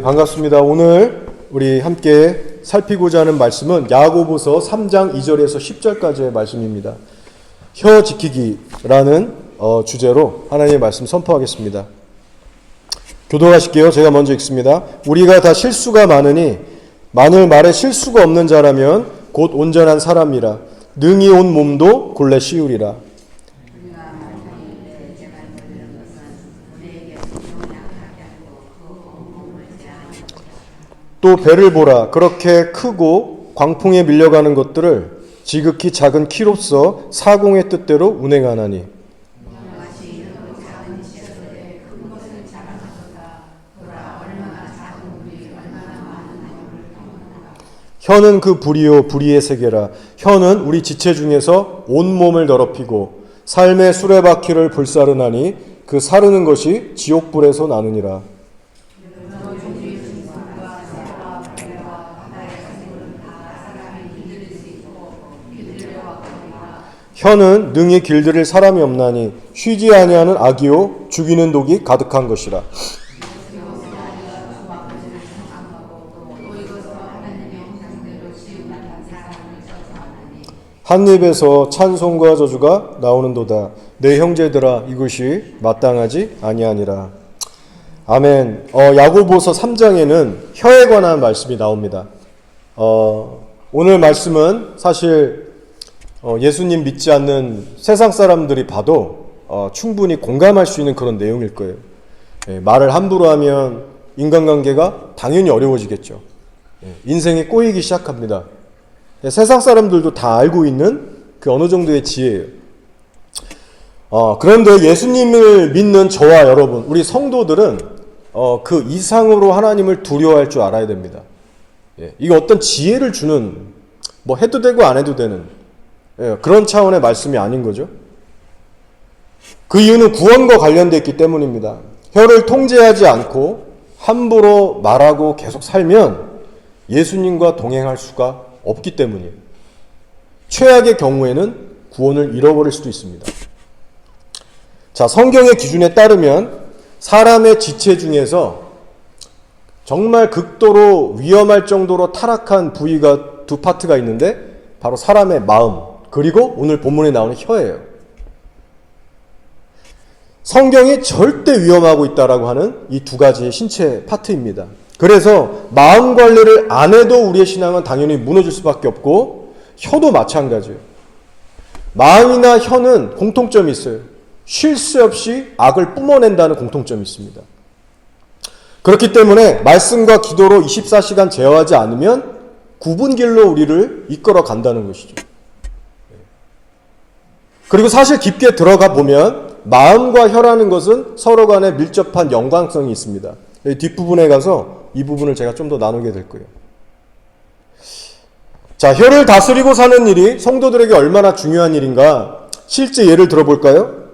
반갑습니다. 오늘 우리 함께 살피고자 하는 말씀은 야고보서 3장 2절에서 10절까지의 말씀입니다. 혀 지키기라는 주제로 하나님의 말씀 선포하겠습니다. 교도하실게요. 제가 먼저 읽습니다. 우리가 다 실수가 많으니 만일 말에 실수가 없는 자라면 곧 온전한 사람이라 능히 온 몸도 곤래 씌우리라. 또 배를 보라. 그렇게 크고 광풍에 밀려가는 것들을 지극히 작은 키로서 사공의 뜻대로 운행하나니 혀는 그 불이요 불의의 세계라. 혀는 우리 지체 중에서 온몸을 더럽히고 삶의 수레바퀴를 불사르나니 그 사르는 것이 지옥불에서 나느니라. 혀는 능히 길들일 사람이 없나니 쉬지 아니하는 악이요 죽이는 독이 가득한 것이라. 한 입에서 찬송과 저주가 나오는도다. 내 형제들아 이것이 마땅하지 아니하니라. 아멘. 야고보서 3장에는 혀에 관한 말씀이 나옵니다. 오늘 말씀은 사실 예수님 믿지 않는 세상 사람들이 봐도 충분히 공감할 수 있는 그런 내용일 거예요. 말을 함부로 하면 인간관계가 당연히 어려워지겠죠. 인생이 꼬이기 시작합니다. 세상 사람들도 다 알고 있는 그 어느 정도의 지혜예요. 그런데 예수님을 믿는 저와 여러분, 우리 성도들은 그 이상으로 하나님을 두려워할 줄 알아야 됩니다. 이게 어떤 지혜를 주는, 뭐 해도 되고 안 해도 되는 그런 차원의 말씀이 아닌 거죠. 그 이유는 구원과 관련되어 있기 때문입니다. 혀를 통제하지 않고 함부로 말하고 계속 살면 예수님과 동행할 수가 없기 때문이에요. 최악의 경우에는 구원을 잃어버릴 수도 있습니다. 자, 성경의 기준에 따르면 사람의 지체 중에서 정말 극도로 위험할 정도로 타락한 부위가 두 파트가 있는데 바로 사람의 마음, 그리고 오늘 본문에 나오는 혀예요. 성경이 절대 위험하고 있다라고 하는 이 두 가지의 신체 파트입니다. 그래서 마음 관리를 안 해도 우리의 신앙은 당연히 무너질 수밖에 없고 혀도 마찬가지예요. 마음이나 혀는 공통점이 있어요. 쉴 새 없이 악을 뿜어낸다는 공통점이 있습니다. 그렇기 때문에 말씀과 기도로 24시간 제어하지 않으면 굽은 길로 우리를 이끌어 간다는 것이죠. 그리고 사실 깊게 들어가 보면 마음과 혀라는 것은 서로 간에 밀접한 연관성이 있습니다. 뒷부분에 가서 이 부분을 제가 좀 더 나누게 될 거예요. 자, 혀를 다스리고 사는 일이 성도들에게 얼마나 중요한 일인가 실제 예를 들어볼까요?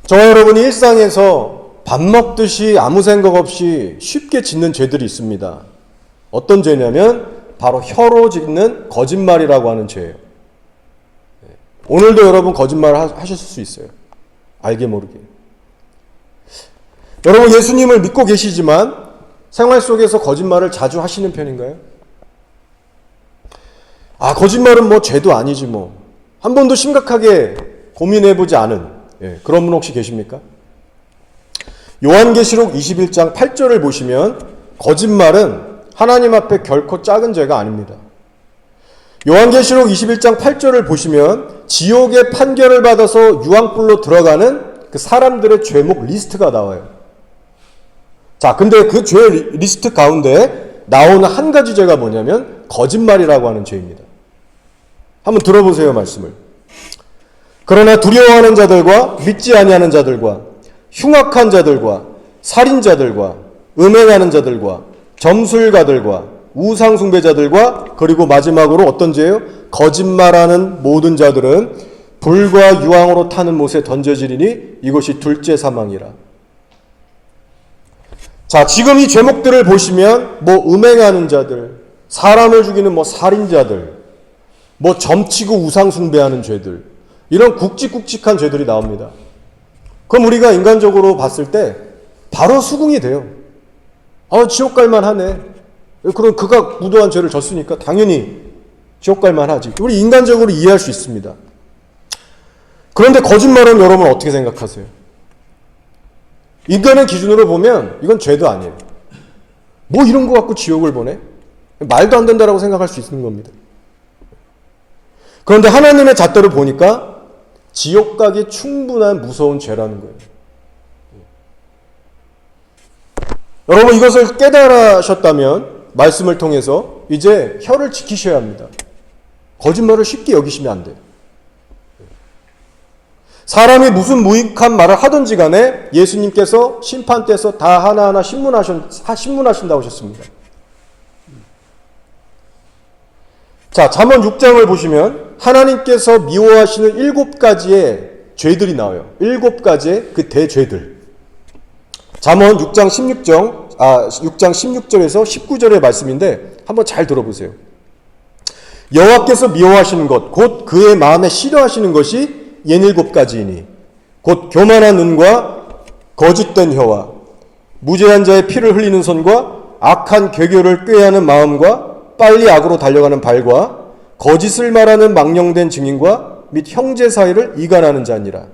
저와 여러분이 일상에서 밥 먹듯이 아무 생각 없이 쉽게 짓는 죄들이 있습니다. 어떤 죄냐면 바로 혀로 짓는 거짓말이라고 하는 죄예요. 오늘도 여러분 거짓말을 하셨을 수 있어요. 알게 모르게. 여러분 예수님을 믿고 계시지만 생활 속에서 거짓말을 자주 하시는 편인가요? 거짓말은 뭐 죄도 아니지 뭐. 한 번도 심각하게 고민해보지 않은 그런 분 혹시 계십니까? 요한계시록 21장 8절을 보시면 거짓말은 하나님 앞에 결코 작은 죄가 아닙니다. 요한계시록 21장 8절을 보시면 지옥의 판결을 받아서 유황불로 들어가는 그 사람들의 죄목 리스트가 나와요. 자, 근데 그 죄 리스트 가운데 나오는 한 가지 죄가 뭐냐면 거짓말이라고 하는 죄입니다. 한번 들어보세요, 말씀을. 그러나 두려워하는 자들과 믿지 아니하는 자들과 흉악한 자들과 살인자들과 음행하는 자들과 점술가들과 우상숭배자들과 그리고 마지막으로 어떤 죄예요? 거짓말하는 모든 자들은 불과 유황으로 타는 못에 던져지리니 이것이 둘째 사망이라. 자, 지금 이 죄목들을 보시면 음행하는 자들, 사람을 죽이는 살인자들, 점치고 우상숭배하는 죄들, 이런 굵직굵직한 죄들이 나옵니다. 그럼 우리가 인간적으로 봤을 때 바로 수긍이 돼요. 지옥 갈만 하네. 그럼 그가 무도한 죄를 졌으니까 당연히 지옥 갈만 하지. 우리 인간적으로 이해할 수 있습니다. 그런데 거짓말은 여러분 어떻게 생각하세요? 인간의 기준으로 보면 이건 죄도 아니에요. 뭐 이런 거 갖고 지옥을 보내? 말도 안 된다라고 생각할 수 있는 겁니다. 그런데 하나님의 잣대로 보니까 지옥 가기 충분한 무서운 죄라는 거예요. 여러분 이것을 깨달으셨다면 말씀을 통해서 이제 혀를 지키셔야 합니다. 거짓말을 쉽게 여기시면 안 돼요. 사람이 무슨 무익한 말을 하든지 간에 예수님께서 심판대에서 다 하나하나 신문하신다고 하셨습니다. 자, 잠언 6장을 보시면 하나님께서 미워하시는 7가지의 죄들이 나와요. 7가지의 그 대죄들. 잠언 6장 16절에서 19절의 말씀인데 한번 잘 들어보세요. 여호와께서 미워하시는 것, 곧 그의 마음에 싫어하시는 것이 옌 7가지이니 곧 교만한 눈과 거짓된 혀와 무죄한 자의 피를 흘리는 손과 악한 괴교를 꾀하는 마음과 빨리 악으로 달려가는 발과 거짓을 말하는 망령된 증인과 및 형제 사이를 이간하는 자니라.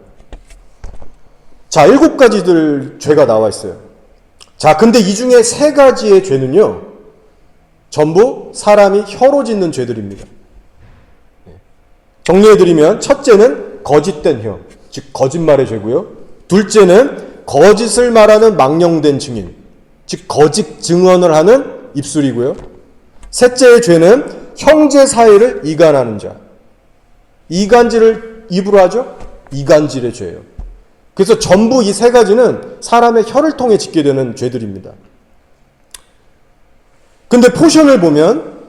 자, 7가지들 죄가 나와 있어요. 자, 근데 이 중에 3가지의 죄는요, 전부 사람이 혀로 짓는 죄들입니다. 정리해드리면, 첫째는 거짓된 혀, 즉 거짓말의 죄고요. 둘째는 거짓을 말하는 망령된 증인, 즉 거짓 증언을 하는 입술이고요. 셋째의 죄는 형제 사이를 이간하는 자. 이간질을 입으로 하죠? 이간질의 죄예요. 그래서 전부 이 3가지는 사람의 혀를 통해 짓게 되는 죄들입니다. 근데 포션을 보면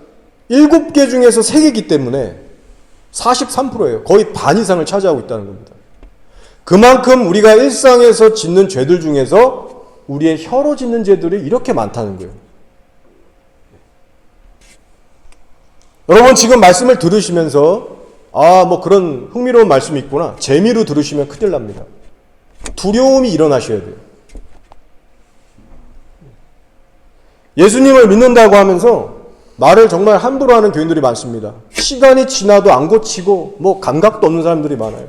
7개 중에서 3개이기 때문에 43%예요. 거의 반 이상을 차지하고 있다는 겁니다. 그만큼 우리가 일상에서 짓는 죄들 중에서 우리의 혀로 짓는 죄들이 이렇게 많다는 거예요. 여러분 지금 말씀을 들으시면서 뭐 그런 흥미로운 말씀이 있구나. 재미로 들으시면 큰일 납니다. 두려움이 일어나셔야 돼요. 예수님을 믿는다고 하면서 말을 정말 함부로 하는 교인들이 많습니다. 시간이 지나도 안 고치고 감각도 없는 사람들이 많아요.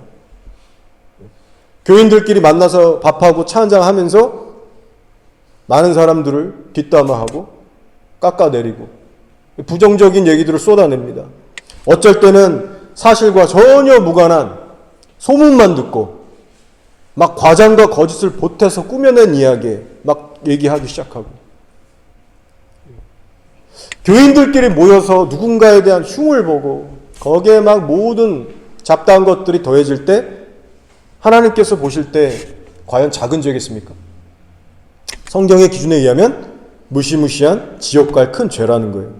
교인들끼리 만나서 밥하고 차 한잔 하면서 많은 사람들을 뒷담화하고 깎아내리고 부정적인 얘기들을 쏟아냅니다. 어쩔 때는 사실과 전혀 무관한 소문만 듣고 막 과장과 거짓을 보태서 꾸며낸 이야기에 막 얘기하기 시작하고 교인들끼리 모여서 누군가에 대한 흉을 보고 거기에 막 모든 잡다한 것들이 더해질 때 하나님께서 보실 때 과연 작은 죄겠습니까? 성경의 기준에 의하면 무시무시한 지옥 갈 큰 죄라는 거예요.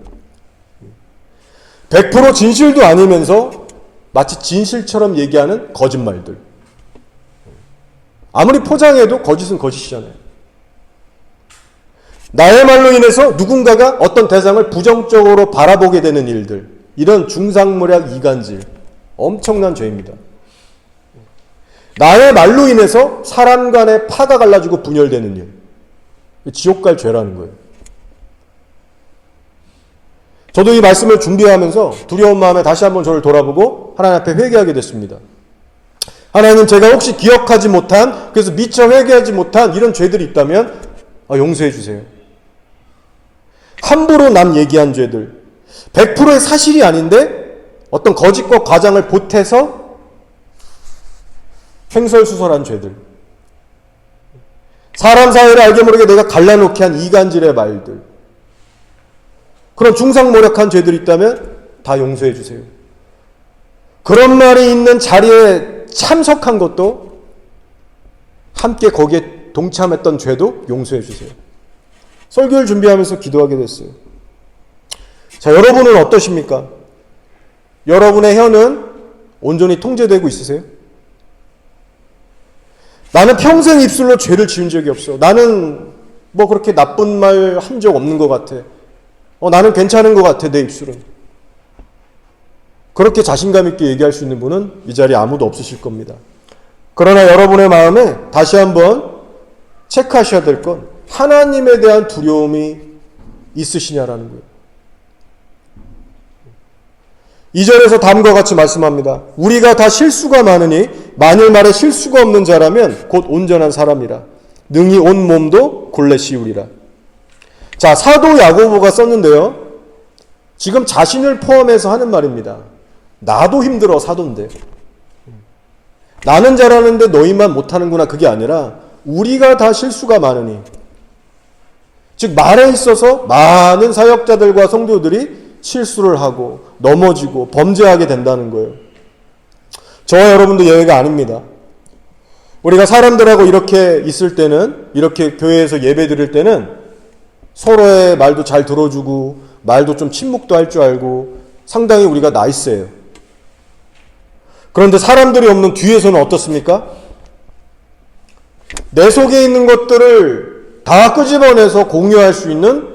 100% 진실도 아니면서 마치 진실처럼 얘기하는 거짓말들. 아무리 포장해도 거짓은 거짓이잖아요. 나의 말로 인해서 누군가가 어떤 대상을 부정적으로 바라보게 되는 일들, 이런 중상모략 이간질, 엄청난 죄입니다. 나의 말로 인해서 사람 간의 파가 갈라지고 분열되는 일, 지옥 갈 죄라는 거예요. 저도 이 말씀을 준비하면서 두려운 마음에 다시 한번 저를 돌아보고 하나님 앞에 회개하게 됐습니다. 하나님, 제가 혹시 기억하지 못한, 그래서 미처 회개하지 못한 이런 죄들이 있다면 용서해 주세요. 함부로 남 얘기한 죄들, 100%의 사실이 아닌데 어떤 거짓과 과장을 보태서 횡설수설한 죄들, 사람 사이를 알게 모르게 내가 갈라놓게 한 이간질의 말들, 그런 중상모략한 죄들이 있다면 다 용서해 주세요. 그런 말이 있는 자리에 참석한 것도, 함께 거기에 동참했던 죄도 용서해 주세요. 설교를 준비하면서 기도하게 됐어요. 자, 여러분은 어떠십니까? 여러분의 혀는 온전히 통제되고 있으세요? 나는 평생 입술로 죄를 지은 적이 없어. 나는 그렇게 나쁜 말 한 적 없는 것 같아. 나는 괜찮은 것 같아, 내 입술은. 그렇게 자신감 있게 얘기할 수 있는 분은 이 자리에 아무도 없으실 겁니다. 그러나 여러분의 마음에 다시 한번 체크하셔야 될 건, 하나님에 대한 두려움이 있으시냐라는 거예요. 2절에서 다음과 같이 말씀합니다. 우리가 다 실수가 많으니 만일 말에 실수가 없는 자라면 곧 온전한 사람이라. 능히 온 몸도 곤래 씌우리라. 자, 사도 야고보가 썼는데요. 지금 자신을 포함해서 하는 말입니다. 나도 힘들어 사도인데. 나는 잘하는데 너희만 못하는구나. 그게 아니라 우리가 다 실수가 많으니. 즉 말에 있어서 많은 사역자들과 성도들이 실수를 하고 넘어지고 범죄하게 된다는 거예요. 저와 여러분도 예외가 아닙니다. 우리가 사람들하고 이렇게 있을 때는, 이렇게 교회에서 예배 드릴 때는 서로의 말도 잘 들어주고 말도 좀 침묵도 할 줄 알고 상당히 우리가 나이스해요. 그런데 사람들이 없는 뒤에서는 어떻습니까? 내 속에 있는 것들을 다 끄집어내서 공유할 수 있는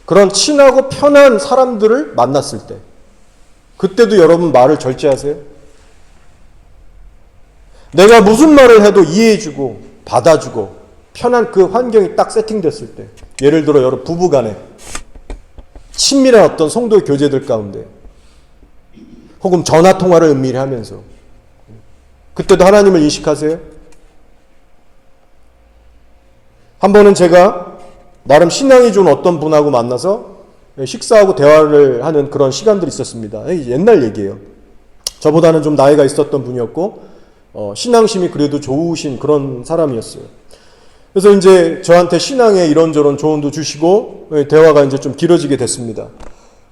그런 친하고 편한 사람들을 만났을 때, 그때도 여러분 말을 절제하세요? 내가 무슨 말을 해도 이해해주고 받아주고 편한 그 환경이 딱 세팅됐을 때, 예를 들어 여러분 부부간에 친밀한 어떤 성도의 교제들 가운데 혹은 전화통화를 은밀히 하면서 그때도 하나님을 인식하세요? 한 번은 제가 나름 신앙이 좋은 어떤 분하고 만나서 식사하고 대화를 하는 그런 시간들이 있었습니다. 옛날 얘기예요. 저보다는 좀 나이가 있었던 분이었고 신앙심이 그래도 좋으신 그런 사람이었어요. 그래서 이제 저한테 신앙에 이런저런 조언도 주시고 대화가 이제 좀 길어지게 됐습니다.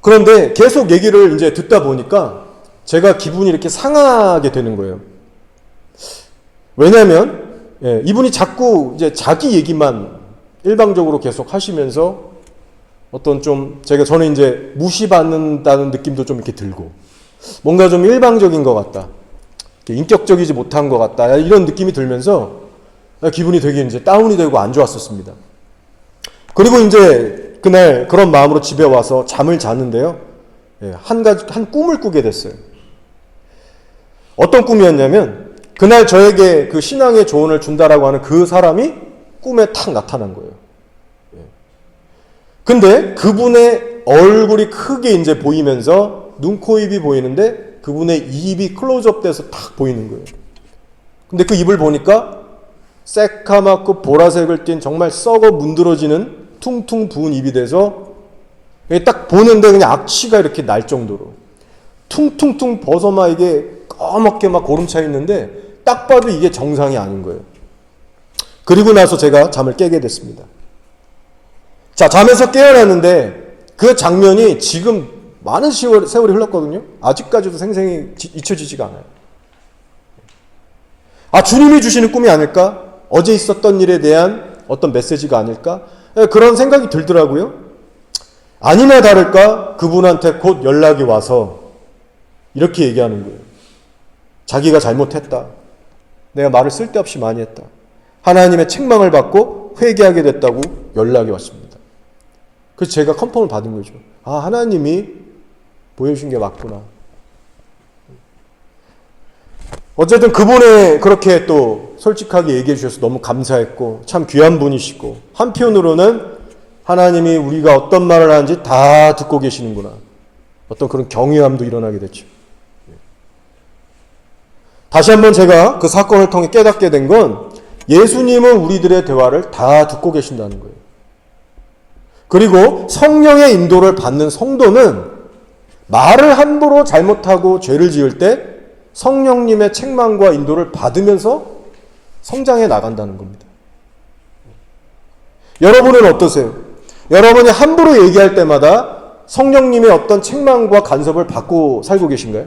그런데 계속 얘기를 이제 듣다 보니까 제가 기분이 이렇게 상하게 되는 거예요. 왜냐하면 이분이 자꾸 이제 자기 얘기만 일방적으로 계속 하시면서 어떤 좀 저는 이제 무시받는다는 느낌도 좀 이렇게 들고 뭔가 좀 일방적인 것 같다. 인격적이지 못한 것 같다. 이런 느낌이 들면서 기분이 되게 이제 다운이 되고 안 좋았었습니다. 그리고 이제 그날 그런 마음으로 집에 와서 잠을 잤는데요. 한 꿈을 꾸게 됐어요. 어떤 꿈이었냐면 그날 저에게 그 신앙의 조언을 준다라고 하는 그 사람이 꿈에 탁 나타난 거예요. 근데 그분의 얼굴이 크게 이제 보이면서 눈, 코, 입이 보이는데 그분의 입이 클로즈업 돼서 탁 보이는 거예요. 근데 그 입을 보니까 새카맣고 보라색을 띤 정말 썩어 문드러지는 퉁퉁 부은 입이 돼서 딱 보는데 그냥 악취가 이렇게 날 정도로 퉁퉁퉁 벗어 막 이게 까맣게 막 고름 차 있는데 딱 봐도 이게 정상이 아닌 거예요. 그리고 나서 제가 잠을 깨게 됐습니다. 자, 잠에서 깨어났는데 그 장면이 지금 많은 세월이 흘렀거든요. 아직까지도 생생히 잊혀지지가 않아요. 아, 주님이 주시는 꿈이 아닐까? 어제 있었던 일에 대한 어떤 메시지가 아닐까? 그런 생각이 들더라고요. 아니나 다를까 그분한테 곧 연락이 와서 이렇게 얘기하는 거예요. 자기가 잘못했다. 내가 말을 쓸데없이 많이 했다. 하나님의 책망을 받고 회개하게 됐다고 연락이 왔습니다. 그래서 제가 컨펌을 받은 거죠. 아, 하나님이 보여주신 게 맞구나. 어쨌든 그분의 그렇게 또 솔직하게 얘기해 주셔서 너무 감사했고 참 귀한 분이시고 한편으로는 하나님이 우리가 어떤 말을 하는지 다 듣고 계시는구나. 어떤 그런 경외함도 일어나게 됐죠. 다시 한번 제가 그 사건을 통해 깨닫게 된 건 예수님은 우리들의 대화를 다 듣고 계신다는 거예요. 그리고 성령의 인도를 받는 성도는 말을 함부로 잘못하고 죄를 지을 때 성령님의 책망과 인도를 받으면서 성장해 나간다는 겁니다. 여러분은 어떠세요? 여러분이 함부로 얘기할 때마다 성령님의 어떤 책망과 간섭을 받고 살고 계신가요?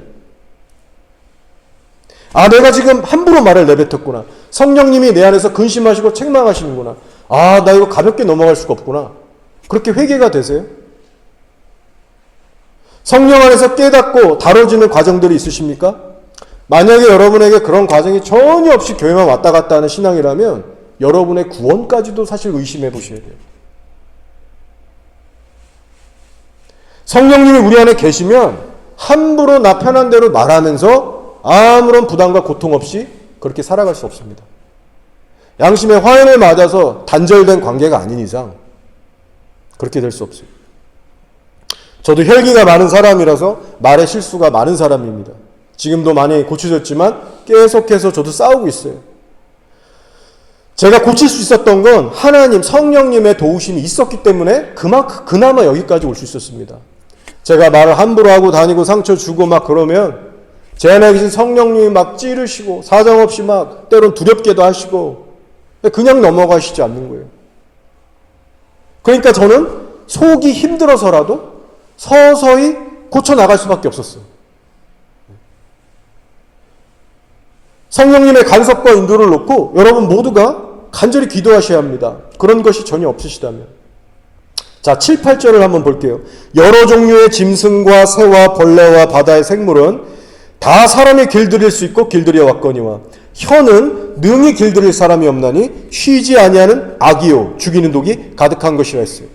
아, 내가 지금 함부로 말을 내뱉었구나. 성령님이 내 안에서 근심하시고 책망하시는구나. 아, 나 이거 가볍게 넘어갈 수가 없구나. 그렇게 회개가 되세요? 성령 안에서 깨닫고 다뤄지는 과정들이 있으십니까? 만약에 여러분에게 그런 과정이 전혀 없이 교회만 왔다 갔다 하는 신앙이라면 여러분의 구원까지도 사실 의심해 보셔야 돼요. 성령님이 우리 안에 계시면 함부로 나 편한 대로 말하면서 아무런 부담과 고통 없이 그렇게 살아갈 수 없습니다. 양심의 화인을 맞아서 단절된 관계가 아닌 이상 그렇게 될 수 없어요. 저도 혈기가 많은 사람이라서 말에 실수가 많은 사람입니다. 지금도 많이 고쳐졌지만 계속해서 저도 싸우고 있어요. 제가 고칠 수 있었던 건 하나님, 성령님의 도우심이 있었기 때문에 그나마 여기까지 올 수 있었습니다. 제가 말을 함부로 하고 다니고 상처 주고 막 그러면 제 안에 계신 성령님이 막 찌르시고 사정없이 막 때론 두렵게도 하시고 그냥 넘어가시지 않는 거예요. 그러니까 저는 속이 힘들어서라도 서서히 고쳐나갈 수밖에 없었어요. 성령님의 간섭과 인도를 놓고 여러분 모두가 간절히 기도하셔야 합니다. 그런 것이 전혀 없으시다면. 자, 7, 8절을 한번 볼게요. 여러 종류의 짐승과 새와 벌레와 바다의 생물은 다 사람이 길들일 수 있고 길들여 왔거니와 혀는 능히 길들일 사람이 없나니 쉬지 아니하는 악이요 죽이는 독이 가득한 것이라 했어요.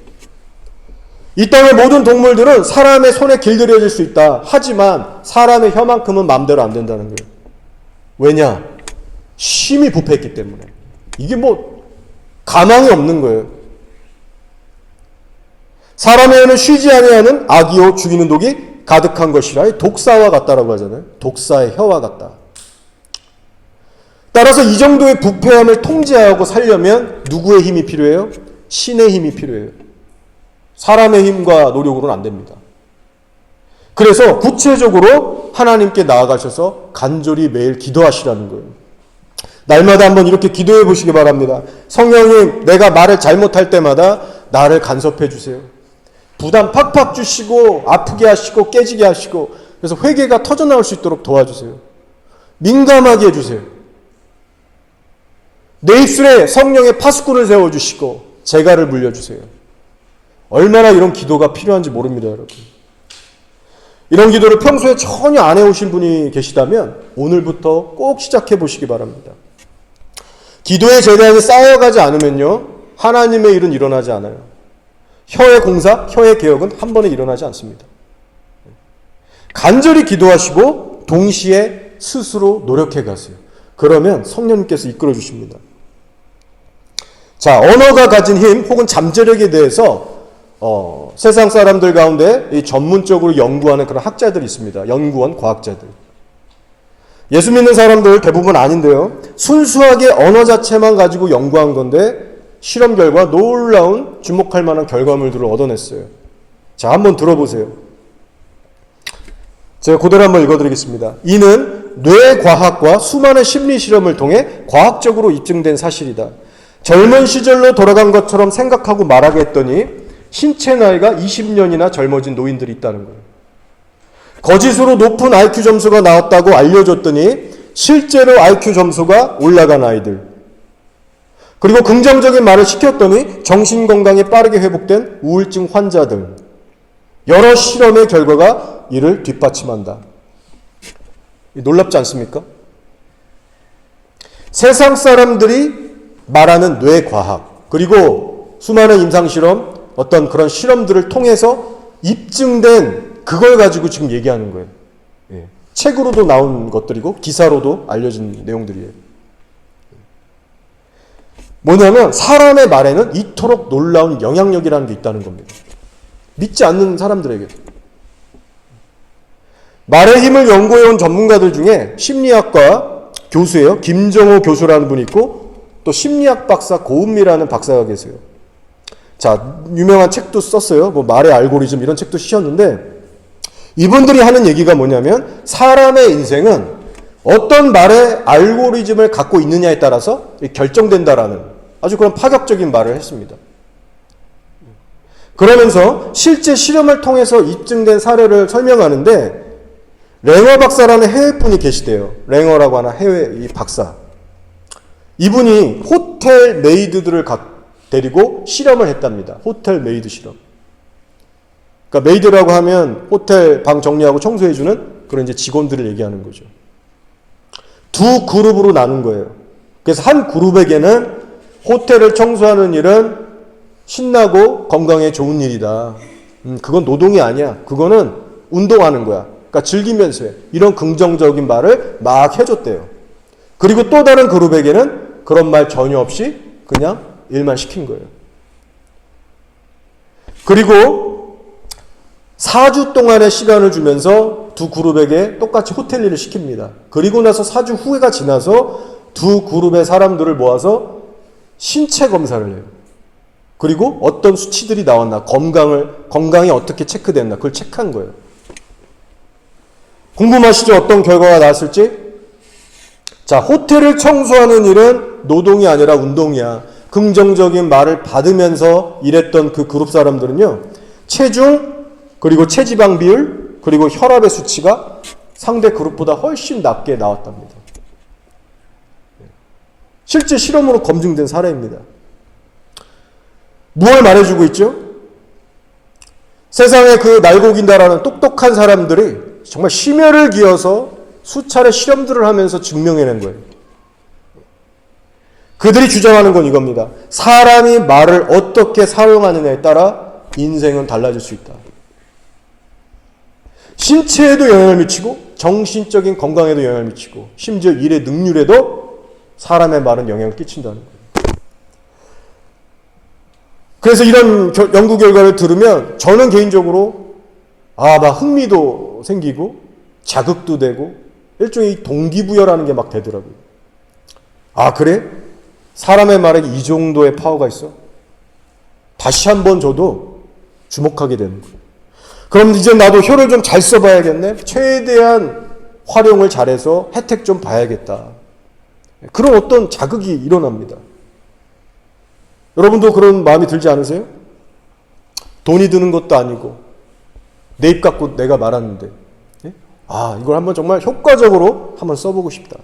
이 땅의 모든 동물들은 사람의 손에 길들여질 수 있다. 하지만 사람의 혀만큼은 마음대로 안 된다는 거예요. 왜냐? 심히 부패했기 때문에. 이게 뭐 가망이 없는 거예요. 사람의 혀는 쉬지 아니하는 악이요 죽이는 독이 가득한 것이라. 독사와 같다라고 하잖아요. 독사의 혀와 같다. 따라서 이 정도의 부패함을 통제하고 살려면 누구의 힘이 필요해요? 신의 힘이 필요해요. 사람의 힘과 노력으로는 안 됩니다. 그래서 구체적으로 하나님께 나아가셔서 간절히 매일 기도하시라는 거예요. 날마다 한번 이렇게 기도해 보시기 바랍니다. 성령님, 내가 말을 잘못할 때마다 나를 간섭해 주세요. 부담 팍팍 주시고 아프게 하시고 깨지게 하시고 그래서 회개가 터져나올 수 있도록 도와주세요. 민감하게 해주세요. 내 입술에 성령의 파수꾼을 세워주시고 재갈을 물려주세요. 얼마나 이런 기도가 필요한지 모릅니다, 여러분. 이런 기도를 평소에 전혀 안 해오신 분이 계시다면 오늘부터 꼭 시작해 보시기 바랍니다. 기도의 재단이 쌓여가지 않으면요, 하나님의 일은 일어나지 않아요. 혀의 공사, 혀의 개혁은 한 번에 일어나지 않습니다. 간절히 기도하시고 동시에 스스로 노력해 가세요. 그러면 성령님께서 이끌어 주십니다. 자, 언어가 가진 힘 혹은 잠재력에 대해서 세상 사람들 가운데 이 전문적으로 연구하는 그런 학자들이 있습니다. 연구원, 과학자들. 예수 믿는 사람들 대부분 아닌데요. 순수하게 언어 자체만 가지고 연구한 건데 실험 결과 놀라운 주목할 만한 결과물들을 얻어냈어요. 자, 한번 들어보세요. 제가 그대로 한번 읽어드리겠습니다. 이는 뇌과학과 수많은 심리 실험을 통해 과학적으로 입증된 사실이다. 젊은 시절로 돌아간 것처럼 생각하고 말하게 했더니 신체 나이가 20년이나 젊어진 노인들이 있다는 거예요. 거짓으로 높은 IQ 점수가 나왔다고 알려줬더니 실제로 IQ 점수가 올라간 아이들. 그리고 긍정적인 말을 시켰더니 정신건강이 빠르게 회복된 우울증 환자들. 여러 실험의 결과가 이를 뒷받침한다. 놀랍지 않습니까? 세상 사람들이 말하는 뇌과학, 그리고 수많은 임상실험, 어떤 그런 실험들을 통해서 입증된 그걸 가지고 지금 얘기하는 거예요. 예. 책으로도 나온 것들이고 기사로도 알려진 내용들이에요. 뭐냐면 사람의 말에는 이토록 놀라운 영향력이라는 게 있다는 겁니다. 믿지 않는 사람들에게. 말의 힘을 연구해온 전문가들 중에 심리학과 교수예요. 김정호 교수라는 분이 있고 또 심리학 박사 고은미라는 박사가 계세요. 자, 유명한 책도 썼어요. 뭐 말의 알고리즘 이런 책도 쓰셨는데 이분들이 하는 얘기가 뭐냐면 사람의 인생은 어떤 말의 알고리즘을 갖고 있느냐에 따라서 결정된다라는 아주 그런 파격적인 말을 했습니다. 그러면서 실제 실험을 통해서 입증된 사례를 설명하는데 랭어 박사라는 해외분이 계시대요. 랭어라고 하는 해외 이 박사. 이분이 호텔 메이드들을 데리고 실험을 했답니다. 호텔 메이드 실험. 그러니까 메이드라고 하면 호텔 방 정리하고 청소해주는 그런 이제 직원들을 얘기하는 거죠. 두 그룹으로 나눈 거예요. 그래서 한 그룹에게는 호텔을 청소하는 일은 신나고 건강에 좋은 일이다. 그건 노동이 아니야. 그거는 운동하는 거야. 그러니까 즐기면서 해. 이런 긍정적인 말을 막 해줬대요. 그리고 또 다른 그룹에게는 그런 말 전혀 없이 그냥 일만 시킨 거예요. 그리고 4주 동안의 시간을 주면서 두 그룹에게 똑같이 호텔 일을 시킵니다. 그리고 나서 4주 후가 지나서 두 그룹의 사람들을 모아서 신체 검사를 해요. 그리고 어떤 수치들이 나왔나, 건강이 어떻게 체크됐나, 그걸 체크한 거예요. 궁금하시죠? 어떤 결과가 나왔을지? 자, 호텔을 청소하는 일은 노동이 아니라 운동이야. 긍정적인 말을 받으면서 일했던 그 그룹 사람들은요, 체중, 그리고 체지방 비율, 그리고 혈압의 수치가 상대 그룹보다 훨씬 낮게 나왔답니다. 실제 실험으로 검증된 사례입니다. 무엇을 말해주고 있죠? 세상에 그 날고긴다라는 똑똑한 사람들이 정말 심혈을 기어서 수차례 실험들을 하면서 증명해낸 거예요. 그들이 주장하는 건 이겁니다. 사람이 말을 어떻게 사용하느냐에 따라 인생은 달라질 수 있다. 신체에도 영향을 미치고 정신적인 건강에도 영향을 미치고 심지어 일의 능률에도 사람의 말은 영향을 끼친다는 거예요. 그래서 이런 연구 결과를 들으면 저는 개인적으로 막 흥미도 생기고 자극도 되고 일종의 동기부여라는 게 막 되더라고요. 그래? 사람의 말에 이 정도의 파워가 있어? 다시 한번 저도 주목하게 되는 거예요. 그럼 이제 나도 혀를 좀 잘 써봐야겠네? 최대한 활용을 잘해서 혜택 좀 봐야겠다. 그런 어떤 자극이 일어납니다. 여러분도 그런 마음이 들지 않으세요? 돈이 드는 것도 아니고 내 입 갖고 내가 말하는데 이걸 한번 정말 효과적으로 한번 써보고 싶다.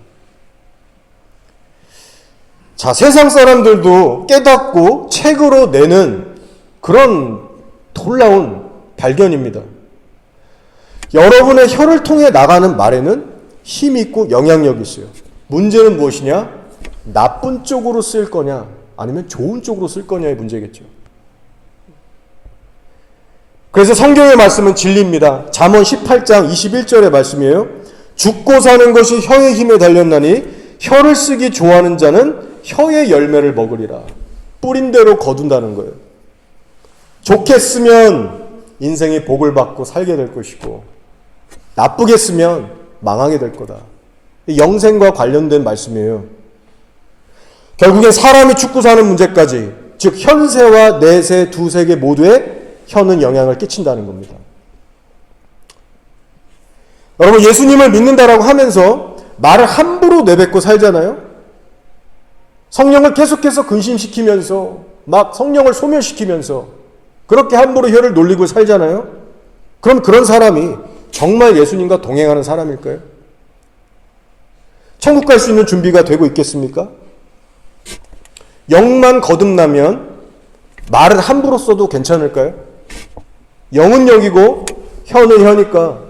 자, 세상 사람들도 깨닫고 책으로 내는 그런 놀라운 발견입니다. 여러분의 혀를 통해 나가는 말에는 힘이 있고 영향력이 있어요. 문제는 무엇이냐? 나쁜 쪽으로 쓸 거냐 아니면 좋은 쪽으로 쓸 거냐의 문제겠죠. 그래서 성경의 말씀은 진리입니다. 잠언 18장 21절의 말씀이에요. 죽고 사는 것이 혀의 힘에 달렸나니 혀를 쓰기 좋아하는 자는 혀의 열매를 먹으리라. 뿌린 대로 거둔다는 거예요. 좋게 쓰면 인생이 복을 받고 살게 될 것이고 나쁘게 쓰면 망하게 될 거다. 영생과 관련된 말씀이에요. 결국엔 사람이 죽고 사는 문제까지, 즉 현세와 내세 두 세계 모두에 혀는 영향을 끼친다는 겁니다. 여러분, 예수님을 믿는다라고 하면서 말을 함부로 내뱉고 살잖아요. 성령을 계속해서 근심시키면서 막 성령을 소멸시키면서 그렇게 함부로 혀를 놀리고 살잖아요. 그럼 그런 사람이 정말 예수님과 동행하는 사람일까요? 천국 갈 수 있는 준비가 되고 있겠습니까? 영만 거듭나면 말을 함부로 써도 괜찮을까요? 영은 영이고 혀는 혀니까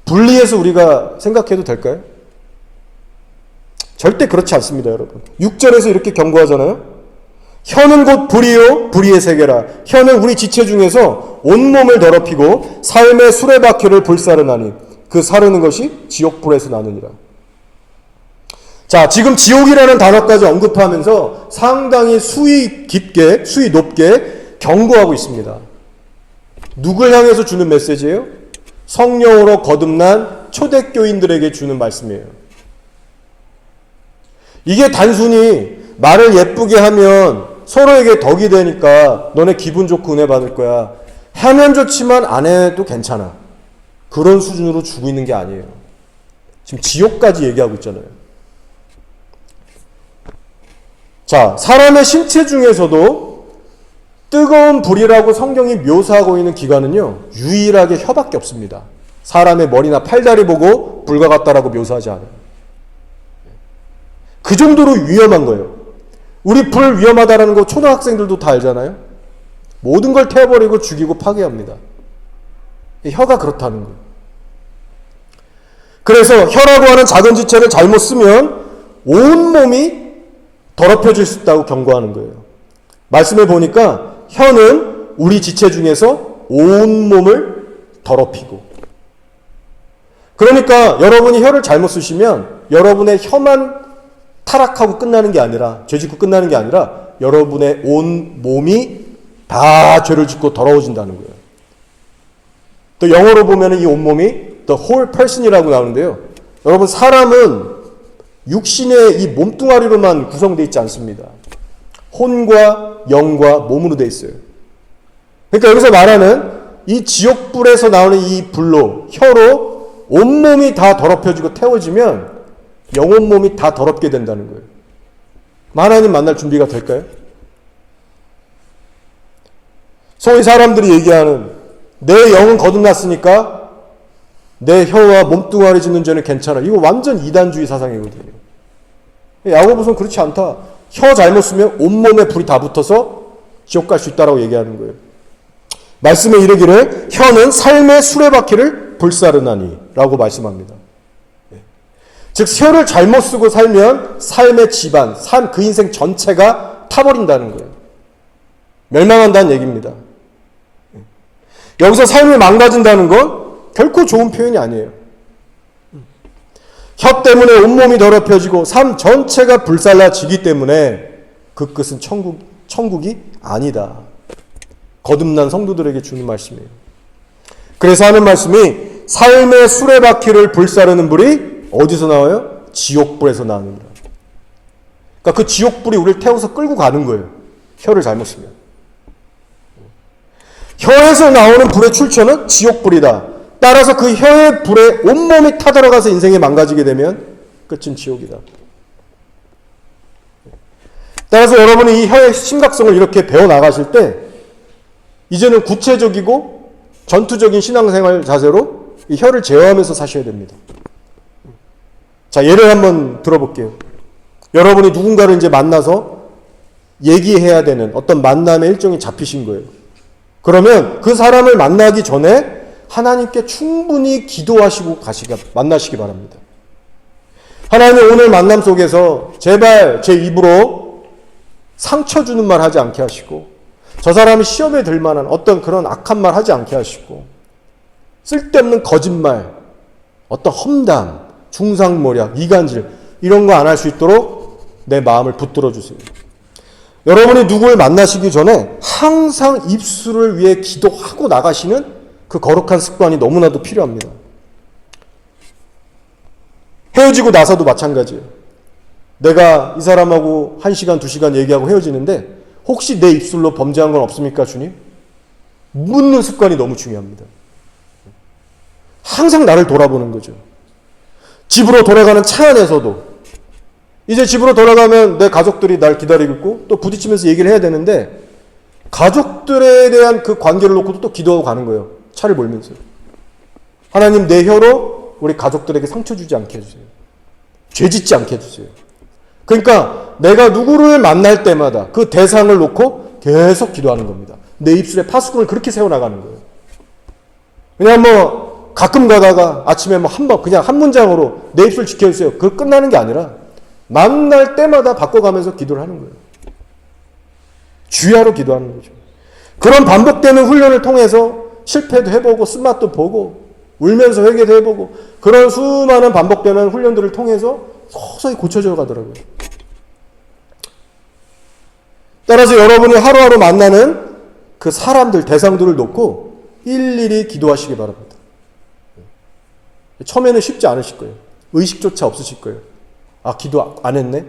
분리해서 우리가 생각해도 될까요? 절대 그렇지 않습니다, 여러분. 6절에서 이렇게 경고하잖아요. 혀는 곧 불이요 불의의 세계라. 혀는 우리 지체 중에서 온몸을 더럽히고 삶의 수레바퀴를 불사르나니 그 사르는 것이 지옥불에서 나느니라. 자, 지금 지옥이라는 단어까지 언급하면서 상당히 수위 깊게, 수위 높게 경고하고 있습니다. 누굴 향해서 주는 메시지예요? 성령으로 거듭난 초대교인들에게 주는 말씀이에요. 이게 단순히 말을 예쁘게 하면 서로에게 덕이 되니까 너네 기분 좋고 은혜 받을 거야. 하면 좋지만 안 해도 괜찮아. 그런 수준으로 주고 있는 게 아니에요. 지금 지옥까지 얘기하고 있잖아요. 자, 사람의 신체 중에서도 뜨거운 불이라고 성경이 묘사하고 있는 기관은요, 유일하게 혀밖에 없습니다. 사람의 머리나 팔다리 보고 불과 같다라고 묘사하지 않아요. 그 정도로 위험한 거예요. 우리 불 위험하다라는 거 초등학생들도 다 알잖아요. 모든 걸 태워버리고 죽이고 파괴합니다. 혀가 그렇다는 거예요. 그래서 혀라고 하는 작은 지체를 잘못 쓰면 온몸이 더럽혀질 수 있다고 경고하는 거예요. 말씀을 보니까 혀는 우리 지체 중에서 온몸을 더럽히고, 그러니까 여러분이 혀를 잘못 쓰시면 여러분의 혀만 타락하고 끝나는 게 아니라, 죄 짓고 끝나는 게 아니라 여러분의 온 몸이 다 죄를 짓고 더러워진다는 거예요. 또 영어로 보면 이 온몸이 the whole person이라고 나오는데요. 여러분, 사람은 육신의 이 몸뚱아리로만 구성되어 있지 않습니다. 혼과 영과 몸으로 되어 있어요. 그러니까 여기서 말하는 이 지옥불에서 나오는 이 불로, 혀로 온몸이 다 더럽혀지고 태워지면 영혼 몸이 다 더럽게 된다는 거예요. 하나님 만날 준비가 될까요? 소위 사람들이 얘기하는 내 영은 거듭났으니까 내 혀와 몸뚱아리 짓는 죄는 괜찮아. 이거 완전 이단주의 사상이거든요. 야고보서는 그렇지 않다. 혀 잘못 쓰면 온몸에 불이 다 붙어서 지옥 갈 수 있다라고 얘기하는 거예요. 말씀에 이르기를 혀는 삶의 수레바퀴를 불사르나니 라고 말씀합니다. 즉 혀를 잘못 쓰고 살면 삶의 집안, 그 인생 전체가 타버린다는 거예요. 멸망한다는 얘기입니다. 여기서 삶이 망가진다는 건 결코 좋은 표현이 아니에요. 혀 때문에 온몸이 더럽혀지고 삶 전체가 불살라지기 때문에 그 끝은 천국이 아니다. 거듭난 성도들에게 주는 말씀이에요. 그래서 하는 말씀이 삶의 수레바퀴를 불사르는 불이 어디서 나와요? 지옥불에서 나오는 거예요. 그러니까 그 지옥불이 우리를 태워서 끌고 가는 거예요. 혀를 잘못 쓰면. 혀에서 나오는 불의 출처는 지옥불이다. 따라서 그 혀의 불에 온몸이 타들어가서 인생이 망가지게 되면 끝은 지옥이다. 따라서 여러분이 이 혀의 심각성을 이렇게 배워나가실 때 이제는 구체적이고 전투적인 신앙생활 자세로 이 혀를 제어하면서 사셔야 됩니다. 자, 예를 한번 들어볼게요. 여러분이 누군가를 이제 만나서 얘기해야 되는 어떤 만남의 일정이 잡히신 거예요. 그러면 그 사람을 만나기 전에 하나님께 충분히 기도하시고 만나시기 바랍니다. 하나님, 오늘 만남 속에서 제발 제 입으로 상처 주는 말 하지 않게 하시고, 저 사람이 시험에 들 만한 어떤 그런 악한 말 하지 않게 하시고, 쓸데없는 거짓말, 어떤 험담, 중상모략, 이간질 이런 거 안 할 수 있도록 내 마음을 붙들어 주세요. 여러분이 누구를 만나시기 전에 항상 입술을 위해 기도하고 나가시는 그 거룩한 습관이 너무나도 필요합니다. 헤어지고 나서도 마찬가지예요. 내가 이 사람하고 1시간, 2시간 얘기하고 헤어지는데 혹시 내 입술로 범죄한 건 없습니까, 주님? 묻는 습관이 너무 중요합니다. 항상 나를 돌아보는 거죠. 집으로 돌아가는 차 안에서도 이제 집으로 돌아가면 내 가족들이 날 기다리고 있고 또 부딪히면서 얘기를 해야 되는데 가족들에 대한 그 관계를 놓고도 또 기도하고 가는 거예요. 차를 몰면서. 하나님, 내 혀로 우리 가족들에게 상처 주지 않게 해주세요. 죄 짓지 않게 해주세요. 그러니까 내가 누구를 만날 때마다 그 대상을 놓고 계속 기도하는 겁니다. 내 입술에 파수꾼을 그렇게 세워나가는 거예요. 그냥 뭐 가끔 가다가 아침에 뭐 그냥 한 문장으로 내 입술 지켜주세요. 그거 끝나는 게 아니라 만날 때마다 바꿔가면서 기도를 하는 거예요. 주야로 기도하는 거죠. 그런 반복되는 훈련을 통해서 실패도 해보고 쓴맛도 보고 울면서 회개도 해보고 그런 수많은 반복되는 훈련들을 통해서 서서히 고쳐져 가더라고요. 따라서 여러분이 하루하루 만나는 그 사람들, 대상들을 놓고 일일이 기도하시기 바랍니다. 처음에는 쉽지 않으실 거예요. 의식조차 없으실 거예요. 아, 기도 안 했네?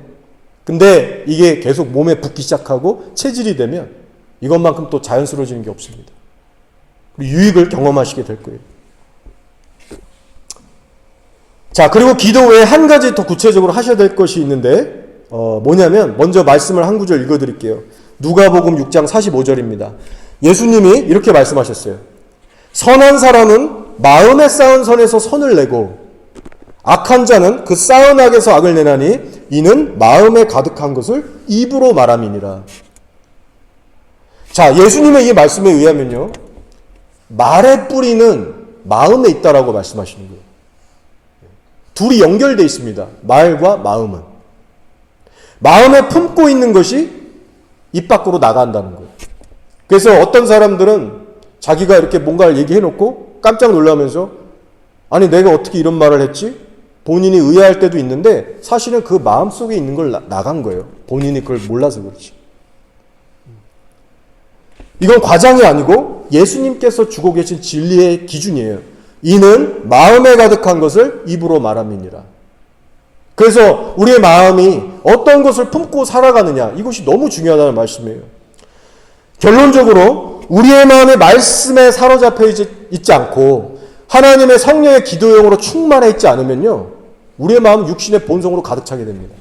근데 이게 계속 몸에 붙기 시작하고 체질이 되면 이것만큼 또 자연스러워지는 게 없습니다. 유익을 경험하시게 될 거예요. 자, 그리고 기도 외에 한 가지 더 구체적으로 하셔야 될 것이 있는데 뭐냐면 먼저 말씀을 한 구절 읽어드릴게요. 누가복음 6장 45절입니다. 예수님이 이렇게 말씀하셨어요. 선한 사람은 마음에 쌓은 선에서 선을 내고 악한 자는 그 쌓은 악에서 악을 내나니 이는 마음에 가득한 것을 입으로 말함이니라. 자, 예수님의 이 말씀에 의하면요, 말의 뿌리는 마음에 있다라고 말씀하시는 거예요. 둘이 연결되어 있습니다. 말과 마음은. 마음에 품고 있는 것이 입 밖으로 나간다는 거예요. 그래서 어떤 사람들은 자기가 이렇게 뭔가를 얘기해놓고 깜짝 놀라면서 아니 내가 어떻게 이런 말을 했지? 본인이 의아할 때도 있는데 사실은 그 마음속에 있는 걸 나간 거예요. 본인이 그걸 몰라서 그렇지. 이건 과장이 아니고 예수님께서 주고 계신 진리의 기준이에요. 이는 마음에 가득한 것을 입으로 말함이니라. 그래서 우리의 마음이 어떤 것을 품고 살아가느냐, 이것이 너무 중요하다는 말씀이에요. 결론적으로 우리의 마음이 말씀에 사로잡혀 있지 않고 하나님의 성령의 기도용으로 충만해 있지 않으면요, 우리의 마음은 육신의 본성으로 가득 차게 됩니다.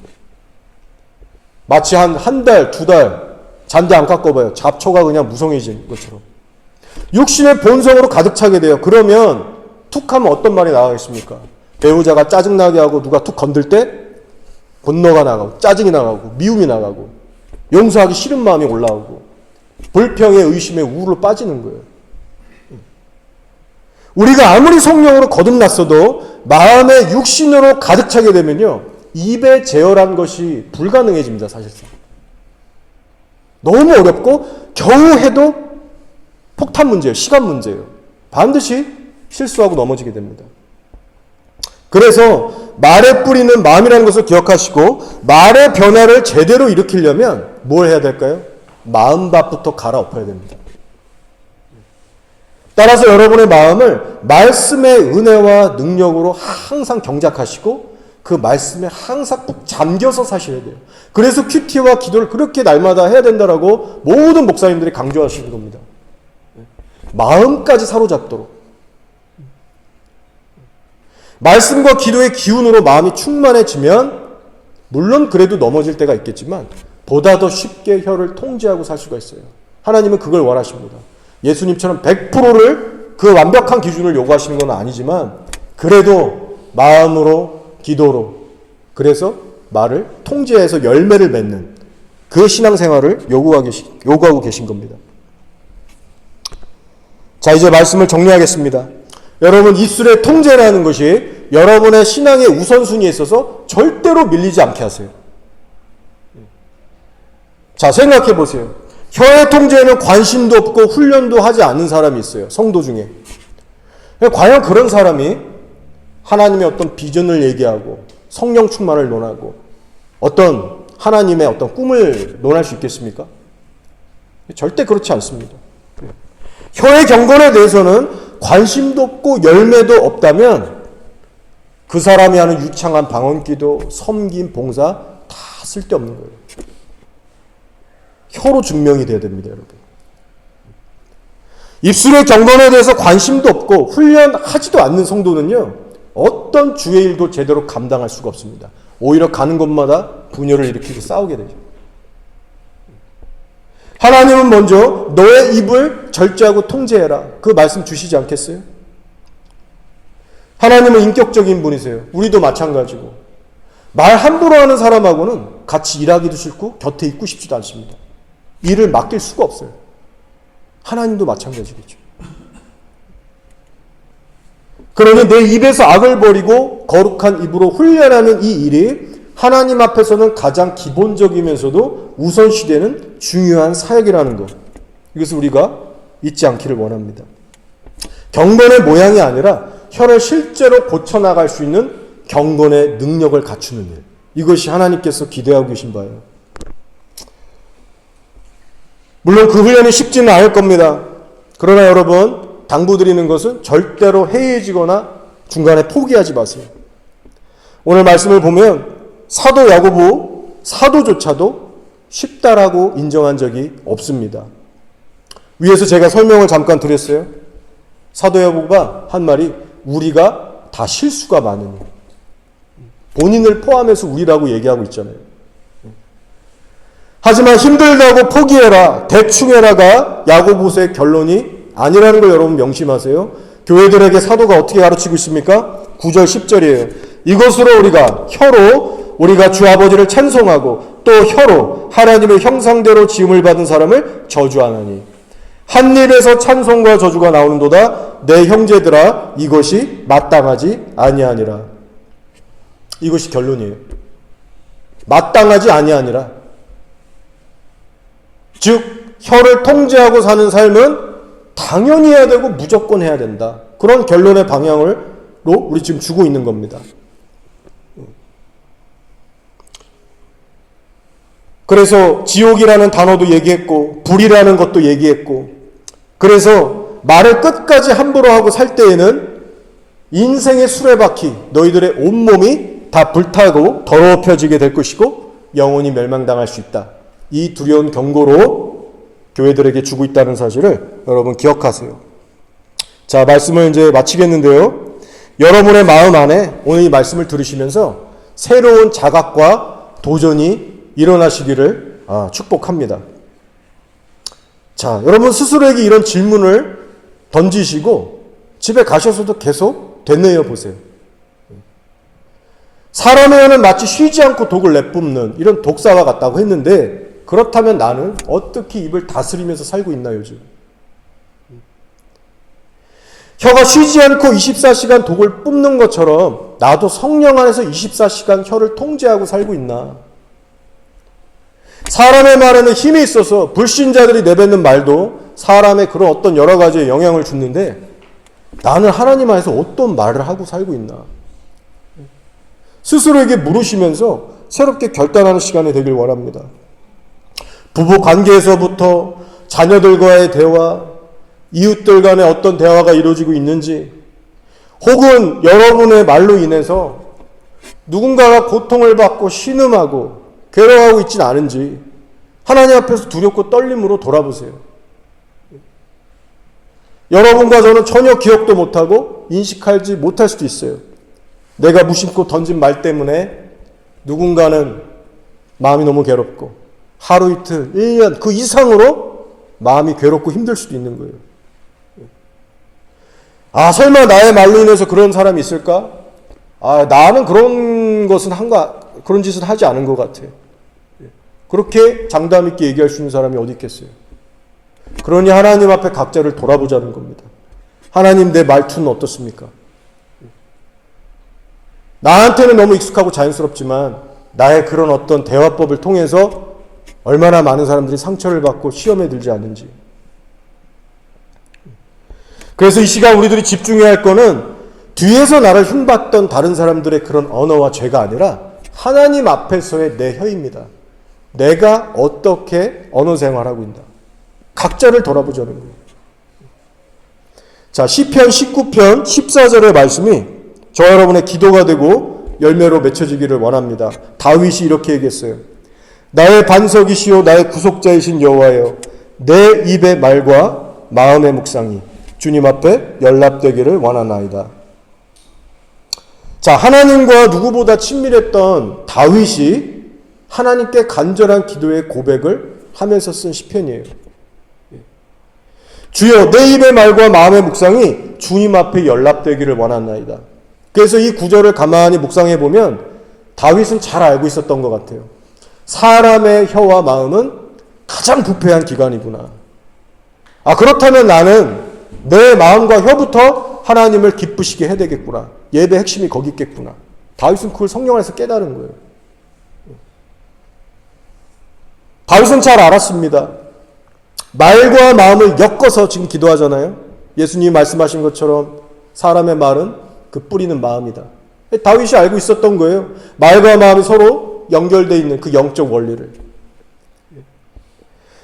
마치 한 달, 두 달 잔디 안 깎아봐요. 잡초가 그냥 무성해진 것처럼. 육신의 본성으로 가득 차게 돼요. 그러면 툭 하면 어떤 말이 나가겠습니까? 배우자가 짜증나게 하고 누가 툭 건들 때 분노가 나가고 짜증이 나가고 미움이 나가고 용서하기 싫은 마음이 올라오고 불평에 의심에 우울로 빠지는 거예요. 우리가 아무리 성령으로 거듭났어도 마음의 육신으로 가득 차게 되면요, 입에 제어란 것이 불가능해집니다. 사실상 너무 어렵고 겨우 해도 폭탄 문제예요. 시간 문제예요. 반드시 실수하고 넘어지게 됩니다. 그래서 말의 뿌리는 마음이라는 것을 기억하시고 말의 변화를 제대로 일으키려면 뭘 해야 될까요? 마음밭부터 갈아엎어야 됩니다. 따라서 여러분의 마음을 말씀의 은혜와 능력으로 항상 경작하시고 그 말씀에 항상 꼭 잠겨서 사셔야 돼요. 그래서 큐티와 기도를 그렇게 날마다 해야 된다라고 모든 목사님들이 강조하시는 겁니다. 마음까지 사로잡도록. 말씀과 기도의 기운으로 마음이 충만해지면 물론 그래도 넘어질 때가 있겠지만 보다 더 쉽게 혀를 통제하고 살 수가 있어요. 하나님은 그걸 원하십니다. 예수님처럼 100%를 그 완벽한 기준을 요구하시는 건 아니지만 그래도 마음으로 기도로 그래서 말을 통제해서 열매를 맺는 그 신앙생활을 요구하고 계신 겁니다. 자, 이제 말씀을 정리하겠습니다. 여러분, 입술의 통제라는 것이 여러분의 신앙의 우선순위에 있어서 절대로 밀리지 않게 하세요. 자, 생각해 보세요. 혀의 통제에는 관심도 없고 훈련도 하지 않는 사람이 있어요. 성도 중에. 과연 그런 사람이 하나님의 어떤 비전을 얘기하고 성령 충만을 논하고 어떤 하나님의 어떤 꿈을 논할 수 있겠습니까? 절대 그렇지 않습니다. 혀의 경건에 대해서는 관심도 없고 열매도 없다면 그 사람이 하는 유창한 방언기도, 섬김, 봉사 다 쓸데없는 거예요. 혀로 증명이 돼야 됩니다, 여러분. 입술의 경건에 대해서 관심도 없고 훈련하지도 않는 성도는요, 어떤 주의 일도 제대로 감당할 수가 없습니다. 오히려 가는 곳마다 분열을 일으키고 싸우게 되죠. 하나님은 먼저 너의 입을 절제하고 통제해라. 그 말씀 주시지 않겠어요? 하나님은 인격적인 분이세요. 우리도 마찬가지고. 말 함부로 하는 사람하고는 같이 일하기도 싫고 곁에 있고 싶지도 않습니다. 일을 맡길 수가 없어요. 하나님도 마찬가지겠죠. 그러니 내 입에서 악을 버리고 거룩한 입으로 훈련하는 이 일이 하나님 앞에서는 가장 기본적이면서도 우선시되는 중요한 사역이라는 것. 이것을 우리가 잊지 않기를 원합니다. 경건의 모양이 아니라 혀를 실제로 고쳐나갈 수 있는 경건의 능력을 갖추는 일. 이것이 하나님께서 기대하고 계신 바예요. 물론 그 훈련이 쉽지는 않을 겁니다. 그러나 여러분, 당부드리는 것은 절대로 해이해지거나 중간에 포기하지 마세요. 오늘 말씀을 보면 사도 야고보, 사도조차도 쉽다라고 인정한 적이 없습니다. 위에서 제가 설명을 잠깐 드렸어요. 사도 야고보가 한 말이 우리가 다 실수가 많으니, 본인을 포함해서 우리라고 얘기하고 있잖아요. 하지만 힘들다고 포기해라, 대충 해라가 야고보서의 결론이 아니라는 걸 여러분 명심하세요. 교회들에게 사도가 어떻게 가르치고 있습니까? 9절 10절이에요. 이것으로 우리가 혀로 우리가 주 아버지를 찬송하고 또 혀로 하나님의 형상대로 지음을 받은 사람을 저주하나니 한 입에서 찬송과 저주가 나오는도다. 내 형제들아, 이것이 마땅하지 아니하니라. 이것이 결론이에요. 마땅하지 아니하니라. 즉 혀를 통제하고 사는 삶은 당연히 해야 되고 무조건 해야 된다. 그런 결론의 방향으로 우리 지금 주고 있는 겁니다. 그래서 지옥이라는 단어도 얘기했고 불이라는 것도 얘기했고, 그래서 말을 끝까지 함부로 하고 살 때에는 인생의 수레바퀴, 너희들의 온몸이 다 불타고 더러워펴지게 될 것이고 영혼이 멸망당할 수 있다. 이 두려운 경고로 교회들에게 주고 있다는 사실을 여러분 기억하세요. 자, 말씀을 이제 마치겠는데요. 여러분의 마음 안에 오늘 이 말씀을 들으시면서 새로운 자각과 도전이 일어나시기를 축복합니다. 자, 여러분 스스로에게 이런 질문을 던지시고 집에 가셔서도 계속 되뇌어 보세요. 사람의 혀는 마치 쉬지 않고 독을 내뿜는 이런 독사와 같다고 했는데, 그렇다면 나는 어떻게 입을 다스리면서 살고 있나 요즘? 혀가 쉬지 않고 24시간 독을 뿜는 것처럼 나도 성령 안에서 24시간 혀를 통제하고 살고 있나? 사람의 말에는 힘이 있어서 불신자들이 내뱉는 말도 사람의 그런 어떤 여러 가지의 영향을 주는데, 나는 하나님 안에서 어떤 말을 하고 살고 있나? 스스로에게 물으시면서 새롭게 결단하는 시간이 되길 원합니다. 부부 관계에서부터 자녀들과의 대화, 이웃들 간에 어떤 대화가 이루어지고 있는지, 혹은 여러분의 말로 인해서 누군가가 고통을 받고 신음하고 괴로워하고 있진 않은지 하나님 앞에서 두렵고 떨림으로 돌아보세요. 여러분과 저는 전혀 기억도 못하고 인식하지 못할 수도 있어요. 내가 무심코 던진 말 때문에 누군가는 마음이 너무 괴롭고 하루 이틀, 1년 그 이상으로 마음이 괴롭고 힘들 수도 있는 거예요. 설마 나의 말로 인해서 그런 사람이 있을까? 나는 그런 짓은 하지 않은 것 같아. 그렇게 장담 있게 얘기할 수 있는 사람이 어디 있겠어요? 그러니 하나님 앞에 각자를 돌아보자는 겁니다. 하나님, 내 말투는 어떻습니까? 나한테는 너무 익숙하고 자연스럽지만 나의 그런 어떤 대화법을 통해서 얼마나 많은 사람들이 상처를 받고 시험에 들지 않는지. 그래서 이 시간 우리들이 집중해야 할 거는 뒤에서 나를 흉봤던 다른 사람들의 그런 언어와 죄가 아니라 하나님 앞에서의 내 혀입니다. 내가 어떻게 언어 생활하고 있나. 각자를 돌아보자는 거예요. 자, 시편 19편 14절의 말씀이 저 여러분의 기도가 되고 열매로 맺혀지기를 원합니다. 다윗이 이렇게 얘기했어요. 나의 반석이시오 나의 구속자이신 여호와여, 내 입의 말과 마음의 묵상이 주님 앞에 연락되기를 원하나이다. 자, 하나님과 누구보다 친밀했던 다윗이 하나님께 간절한 기도의 고백을 하면서 쓴 시편이에요. 주여, 내 입의 말과 마음의 묵상이 주님 앞에 연락되기를 원하나이다. 그래서 이 구절을 가만히 묵상해 보면 다윗은 잘 알고 있었던 것 같아요. 사람의 혀와 마음은 가장 부패한 기관이구나. 그렇다면 나는 내 마음과 혀부터 하나님을 기쁘시게 해야 되겠구나. 예배 핵심이 거기 있겠구나. 다윗은 그걸 성령 안에서 깨달은 거예요. 다윗은 잘 알았습니다. 말과 마음을 엮어서 지금 기도하잖아요. 예수님이 말씀하신 것처럼 사람의 말은 그 뿌리는 마음이다. 다윗이 알고 있었던 거예요. 말과 마음이 서로 연결되어 있는 그 영적 원리를.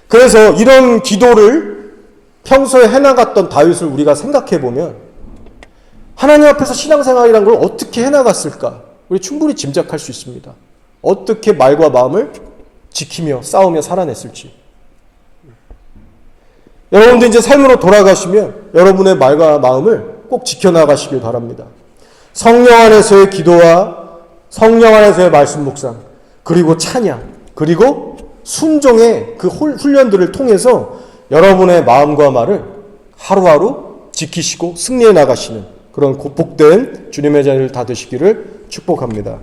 그래서 이런 기도를 평소에 해나갔던 다윗을 우리가 생각해 보면 하나님 앞에서 신앙생활이란 걸 어떻게 해나갔을까? 우리 충분히 짐작할 수 있습니다. 어떻게 말과 마음을 지키며 싸우며 살아냈을지. 여러분들 이제 삶으로 돌아가시면 여러분의 말과 마음을 꼭 지켜나가시길 바랍니다. 성령 안에서의 기도와 성령 안에서의 말씀 묵상, 그리고 찬양, 그리고 순종의 그 훈련들을 통해서 여러분의 마음과 말을 하루하루 지키시고 승리해 나가시는 그런 복된 주님의 자리를 다 되시기를 축복합니다.